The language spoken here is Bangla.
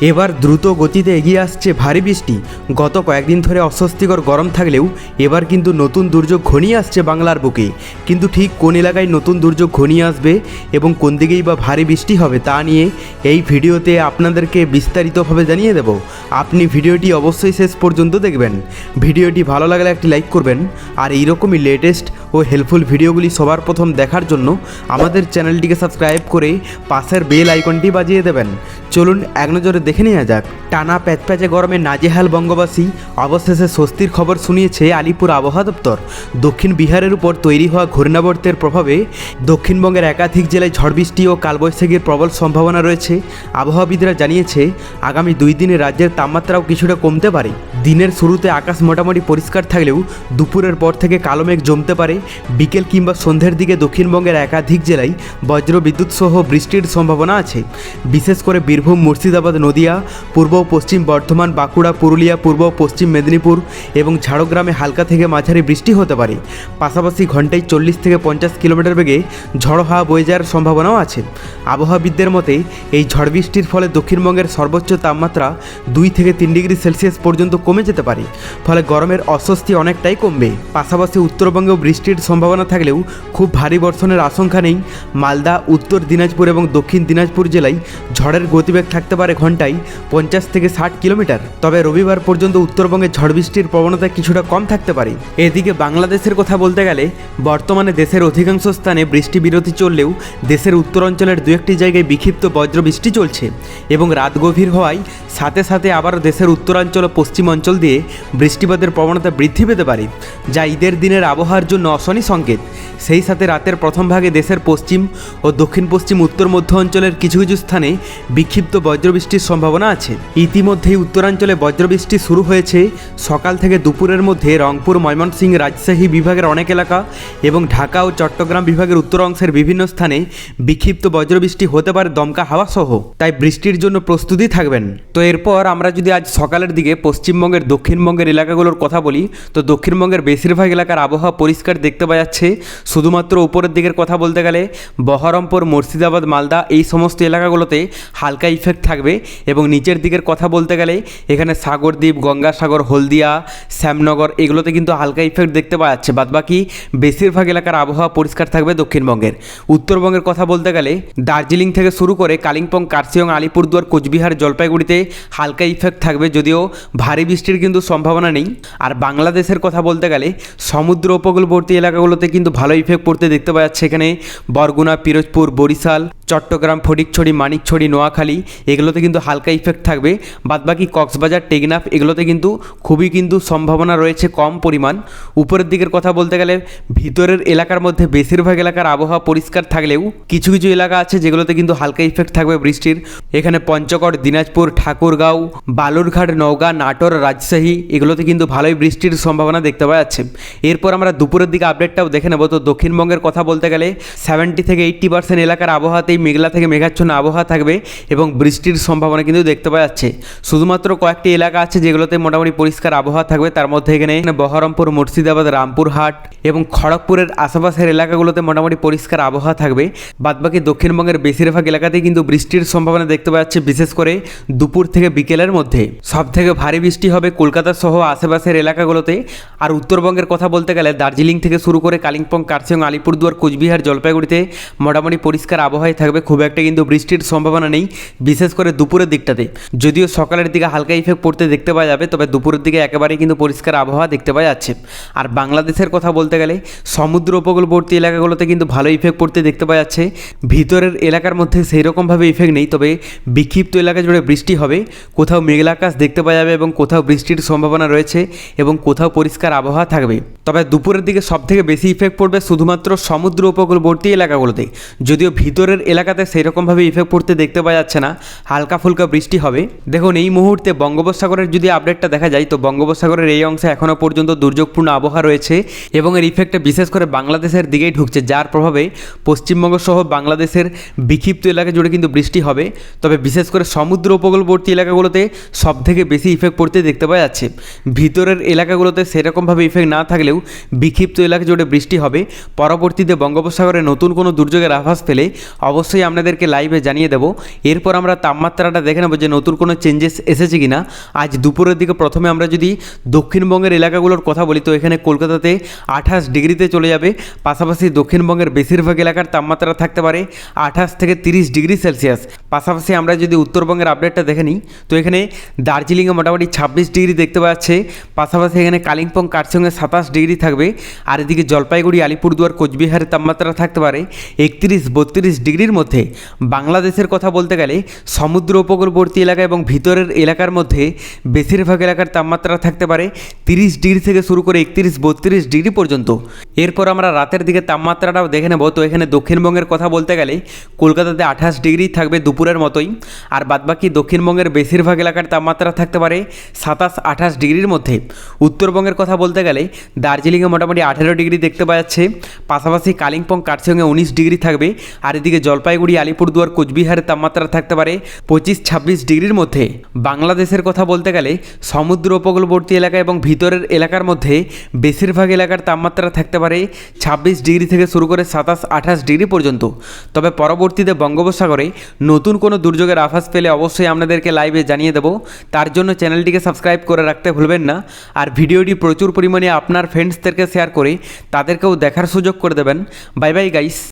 এবার দ্রুত গতিতে এগিয়ে আসছে ভারী বৃষ্টি। গত কয়েকদিন ধরে অস্বস্তিকর গরম থাকলেও এবার কিন্তু নতুন দুর্যোগ ঘনিয়ে আসছে বাংলার বুকে। কিন্তু ঠিক কোন এলাকায় নতুন দুর্যোগ ঘনিয়ে আসবে এবং কোন দিকেই বা ভারী বৃষ্টি হবে তা নিয়ে এই ভিডিওতে আপনাদেরকে বিস্তারিতভাবে জানিয়ে দেব। আপনি ভিডিওটি অবশ্যই শেষ পর্যন্ত দেখবেন। ভিডিওটি ভালো লাগলে একটি লাইক করবেন, আর এইরকমই লেটেস্ট ও হেল্পফুল ভিডিওগুলি সবার প্রথম দেখার জন্য আমাদের চ্যানেলটিকে সাবস্ক্রাইব করে পাশের বেল আইকনটি বাজিয়ে দেবেন। চলুন এক নজরে দেখে নেওয়া যাক। টানা প্যাচপ্যাচে গরমে নাজেহাল বঙ্গবাসী, অবশেষে স্বস্তির খবর শুনিয়েছে আলিপুর আবহাওয়া দপ্তর। দক্ষিণ বিহারের উপর তৈরি হওয়া ঘূর্ণাবর্তের প্রভাবে দক্ষিণবঙ্গের একাধিক জেলায় ঝড় বৃষ্টি ও কালবৈশাখীর প্রবল সম্ভাবনা রয়েছে। আবহাওয়াবিদরা জানিয়েছে আগামী 2 দিনে রাজ্যের তাপমাত্রাও কিছুটা কমতে পারে। দিনের শুরুতে আকাশ মোটামুটি পরিষ্কার থাকলেও দুপুরের পর থেকে কালো মেঘ জমতে পারে। বিকেল কিংবা সন্ধ্যের দিকে দক্ষিণবঙ্গের একাধিক জেলায় বজ্র বিদ্যুৎ সহ বৃষ্টির সম্ভাবনা আছে। বিশেষ করে বীরভূম, মুর্শিদাবাদ, নদিয়া, পূর্ব ও পশ্চিম বর্ধমান, বাঁকুড়া, পুরুলিয়া, পূর্ব ও পশ্চিম মেদিনীপুর এবং ঝাড়গ্রামে হালকা থেকে মাঝারি বৃষ্টি হতে পারে। পাশাপাশি ঘন্টায় 40 থেকে 50 কিলোমিটার বেগে ঝড়ো হাওয়া বয়ে যাওয়ার সম্ভাবনাও আছে। আবহাওয়াবিদদের মতে এই ঝড় বৃষ্টির ফলে দক্ষিণবঙ্গের সর্বোচ্চ তাপমাত্রা 2 থেকে 3 ডিগ্রি সেলসিয়াস পর্যন্ত কমে যেতে পারে। ফলে গরমের অস্বস্তি অনেকটাই কমবে। পাশাপাশি উত্তরবঙ্গেও বৃষ্টির সম্ভাবনা থাকলেও খুব ভারী বর্ষণের আশঙ্কা নেই। মালদা, উত্তর দিনাজপুর এবং দক্ষিণ দিনাজপুর জেলায় ঝড়ের গতিবেগ থাকতে পারে ঘন্টায় 50 থেকে 60 কিলোমিটার। তবে রবিবার পর্যন্ত উত্তরবঙ্গে ঝড় বৃষ্টির প্রবণতা কিছুটা কম থাকতে পারে। এদিকে বাংলাদেশের কথা বলতে গেলে বর্তমানে দেশের অধিকাংশ স্থানে বৃষ্টি বিরতি চললেও দেশের উত্তরাঞ্চলের 2-1টি জায়গায় বিক্ষিপ্ত বজ্র বৃষ্টি চলছে এবং রাত গভীর হওয়ায় সাথে সাথে আবারও দেশের উত্তরাঞ্চল ও পশ্চিম অঞ্চল দিয়ে বৃষ্টিপাতের প্রবণতা বৃদ্ধি পেতে পারে, যা ঈদের দিনের আবহাওয়ার জন্য অশনি সংকেত। সেই সাথে রাতের প্রথম ভাগে দেশের পশ্চিম ও দক্ষিণ পশ্চিম উত্তর মধ্য অঞ্চলের কিছু কিছু স্থানে বিক্ষিপ্ত বজ্রবৃষ্টির সম্ভাবনা আছে। ইতিমধ্যেই উত্তরাঞ্চলে বজ্রবৃষ্টি শুরু হয়েছে। সকাল থেকে দুপুরের মধ্যে রংপুর, ময়মনসিংহ, রাজশাহী বিভাগের অনেক এলাকা এবং ঢাকা ও চট্টগ্রাম বিভাগের উত্তর অংশের বিভিন্ন স্থানে বিক্ষিপ্ত বজ্রবৃষ্টি হতে পারে দমকা হাওয়া সহ। তাই বৃষ্টির জন্য প্রস্তুতি থাকবেন। তো এরপর আমরা যদি আজ সকালের দিকে পশ্চিমবঙ্গের দক্ষিণবঙ্গের এলাকাগুলোর কথা বলি, তো দক্ষিণবঙ্গের বেশিরভাগ এলাকার আবহাওয়া পরিষ্কার দেখতে পাওয়া যাচ্ছে। শুধুমাত্র উপরের দিকের কথা বলতে গেলে বহরমপুর, মুর্শিদাবাদ, মালদা এই সমস্ত এলাকাগুলোতে হালকা ইফেক্ট থাকবে এবং নিচের দিকের কথা বলতে গেলে এখানে সাগরদ্বীপ, গঙ্গাসাগর, হলদিয়া, শ্যামনগর এগুলোতে কিন্তু হালকা ইফেক্ট দেখতে পাওয়া যাচ্ছে। বাদবাকি বেশিরভাগ এলাকার আবহাওয়া পরিষ্কার থাকবে দক্ষিণবঙ্গের। উত্তরবঙ্গের কথা বলতে গেলে দার্জিলিং থেকে শুরু করে কালিম্পং, কার্শিয়ং, আলিপুরদুয়ার, কোচবিহার, জলপাইগুড়িতে হালকা ইফেক্ট থাকবে, যদিও ভারী বৃষ্টির কিন্তু সম্ভাবনা নেই। আর বাংলাদেশের কথা বলতে গেলে সমুদ্র উপকূলবর্তী এলাকাগুলোতে কিন্তু ভালো ইফেক্ট পড়তে দেখতে পাওয়া যাচ্ছে। এখানে বরগুনা, পিরোজপুর, বরিশাল, চট্টগ্রাম, ফটিকছড়ি, মানিকছড়ি, নোয়াখালী এগুলোতে কিন্তু হালকা ইফেক্ট থাকবে। বাদবাকি কক্সবাজার, টেকনাফ এগুলোতে কিন্তু খুবই সম্ভাবনা রয়েছে কম পরিমাণ। উপরের দিকের কথা বলতে গেলে ভিতরের এলাকার মধ্যে বেশিরভাগ এলাকার আবহাওয়া পরিষ্কার থাকলেও কিছু কিছু এলাকা আছে যেগুলোতে কিন্তু হালকা ইফেক্ট থাকবে বৃষ্টির। এখানে পঞ্চগড়, দিনাজপুর, ঠাকুরগাঁও, বালুরঘাট, নওগাঁ, নাটোর, রাজশাহী এগুলোতে কিন্তু ভালোই বৃষ্টির সম্ভাবনা দেখতে পাওয়া যাচ্ছে। এরপর আমরা দুপুরের দিকে আপডেটটাও দেখে নেব। তো দক্ষিণবঙ্গের কথা বলতে গেলে 70 থেকে 80% এলাকার আবহাওয়াতেই মেঘলা থেকে মেঘাচ্ছন্ন আবহাওয়া থাকবে এবং বৃষ্টির সম্ভাবনা কিন্তু দেখতে পাওয়া যাচ্ছে। শুধুমাত্র কয়েকটি এলাকা আছে যেগুলোতে মোটামুটি পরিষ্কার আবহাওয়া থাকবে। তার মধ্যে এখানে বহরমপুর, মুর্শিদাবাদ, রামপুরহাট এবং খড়গপুরের আশেপাশের এলাকাগুলোতে মোটামুটি পরিষ্কার আবহাওয়া থাকবে। বাদবাকি দক্ষিণবঙ্গের বেশিরভাগ এলাকাতেই কিন্তু বৃষ্টির সম্ভাবনা দেখতে পাওয়া যাচ্ছে, বিশেষ করে দুপুর থেকে বিকেলের মধ্যে। সবথেকে ভারী বৃষ্টি হবে কলকাতা সহ আশেপাশের এলাকাগুলোতে। আর উত্তরবঙ্গের কথা বলতে গেলে দার্জিলিং থেকে শুরু করে কালিম্পং, কার্শিয়ং, আলিপুরদুয়ার, কোচবিহার, জলপাইগুড়িতে মোটামুটি পরিষ্কার আবহাওয়াই থাকবে। খুব একটা কিন্তু বৃষ্টির সম্ভাবনা নেই, বিশেষ করে দুপুরের দিকটাতে। যদিও সকালের দিকে হালকা ইফেক্ট পড়তে দেখতে পাওয়া যাবে, তবে দুপুরের দিকে একেবারেই কিন্তু পরিষ্কার আবহাওয়া দেখতে পাওয়া যাচ্ছে। আর বাংলাদেশের কথা বলতে গেলে সমুদ্র উপকূলবর্তী এলাকাগুলোতে কিন্তু ভালো ইফেক্ট পড়তে দেখতে পাওয়া যাচ্ছে। ভিতরের এলাকার মধ্যে সেই রকমভাবে ইফেক্ট নেই, তবে বিক্ষিপ্ত এলাকা জুড়ে বৃষ্টি হবে। কোথাও মেঘলা আকাশ দেখতে পাওয়া যাবে এবং কোথাও বৃষ্টির সম্ভাবনা রয়েছে এবং কোথাও পরিষ্কার আবহাওয়া থাকবে। তবে দুপুরের দিকে সবথেকে বেশি ইফেক্ট পড়বে শুধুমাত্র সমুদ্র উপকূলবর্তী এলাকাগুলোতে। যদিও ভিতরের এলাকাতে সেই রকমভাবে ইফেক্ট পড়তে দেখতে পাওয়া যাচ্ছে না, হালকা ফুলকা বৃষ্টি হবে। দেখুন এই মুহূর্তে বঙ্গোপসাগরের যদি আপডেটটা দেখা যায়, তো বঙ্গোপসাগরের এই অংশে এখনও পর্যন্ত দুর্যোগপূর্ণ আবহাওয়া রয়েছে এবং এর ইফেক্টটা বিশেষ করে বাংলাদেশের দিকেই ঢুকছে, যার প্রভাবে পশ্চিমবঙ্গ সহ বাংলাদেশের বিক্ষিপ্ত এলাকা জুড়ে কিন্তু বৃষ্টি হবে। তবে বিশেষ করে সমুদ্র উপকূলবর্তী এলাকাগুলোতে সবথেকে বেশি ইফেক্ট পড়তে দেখতে পাওয়া যাচ্ছে। ভিতরের এলাকাগুলোতে সেরকমভাবে ইফেক্ট না থাকলেও বিক্ষিপ্ত এলাকা জুড়ে বৃষ্টি হবে। পরবর্তীতে বঙ্গোপসাগরে নতুন কোনো দুর্যোগের আভাস পেলে অবশ্যই অবশ্যই আপনাদেরকে লাইভে জানিয়ে দেবো। এরপর আমরা তাপমাত্রাটা দেখে নেবো যে নতুন কোনো চেঞ্জেস এসেছে কি না। আজ দুপুরের দিকে প্রথমে আমরা যদি দক্ষিণবঙ্গের এলাকাগুলোর কথা বলি তো এখানে কলকাতাতে 28 ডিগ্রিতে চলে যাবে। পাশাপাশি দক্ষিণবঙ্গের বেশিরভাগ এলাকার তাপমাত্রা থাকতে পারে 28 থেকে 30 ডিগ্রি সেলসিয়াস। পাশাপাশি আমরা যদি উত্তরবঙ্গের আপডেটটা দেখে নিই তো এখানে দার্জিলিংয়ে মোটামুটি 26 ডিগ্রি দেখতে পাওয়া যাচ্ছে। পাশাপাশি এখানে কালিম্পং কার্শিয়ংয়ে 27 ডিগ্রি থাকবে। আর এদিকে জলপাইগুড়ি, আলিপুরদুয়ার, কোচবিহারের তাপমাত্রা থাকতে পারে 31-32 ডিগ্রির মধ্যে। বাংলাদেশের কথা বলতে গেলে সমুদ্র উপকূলবর্তী এলাকা এবং ভিতরের এলাকার মধ্যে বেশিরভাগ এলাকার তাপমাত্রা থাকতে পারে 30 ডিগ্রি থেকে শুরু করে 31-32 ডিগ্রি পর্যন্ত। এরপর আমরা রাতের দিকে তাপমাত্রাটাও দেখে নেব। তো এখানে দক্ষিণবঙ্গের কথা বলতে গেলে কলকাতাতে 28 ডিগ্রি থাকবে দুপুরের মতোই। আর বাদবাকি দক্ষিণবঙ্গের বেশিরভাগ এলাকার তাপমাত্রা থাকতে পারে 27-28 ডিগ্রির মধ্যে। উত্তরবঙ্গের কথা বলতে গেলে দার্জিলিংয়ে মোটামুটি 18 ডিগ্রি দেখতে পাওয়া যাচ্ছে। পাশাপাশি কালিম্পং কার্শিয়ংয়ে 19 ডিগ্রি থাকবে। আর এদিকে জলপাইগুড়ি, আলিপুরদুয়ার, কোচবিহারের তাপমাত্রা থাকতে পারে 25-26 ডিগ্রির মধ্যে। বাংলাদেশের কথা বলতে গেলে সমুদ্র উপকূলবর্তী এলাকা এবং ভিতরের এলাকার মধ্যে বেশিরভাগ এলাকার তাপমাত্রা থাকতে পারে 26 ডিগ্রি থেকে শুরু করে 27-28 ডিগ্রি পর্যন্ত। তবে পরবর্তীতে বঙ্গোপসাগরে নতুন কোনো দুর্যোগের আভাস পেলে অবশ্যই আপনাদেরকে লাইভে জানিয়ে দেবো। তার জন্য চ্যানেলটিকে সাবস্ক্রাইব করে রাখতে ভুলবেন না। আর ভিডিওটি প্রচুর পরিমাণে আপনার ফ্রেন্ডসদেরকে শেয়ার করে তাদেরকেও দেখার সুযোগ করে দেবেন। Bye bye guys.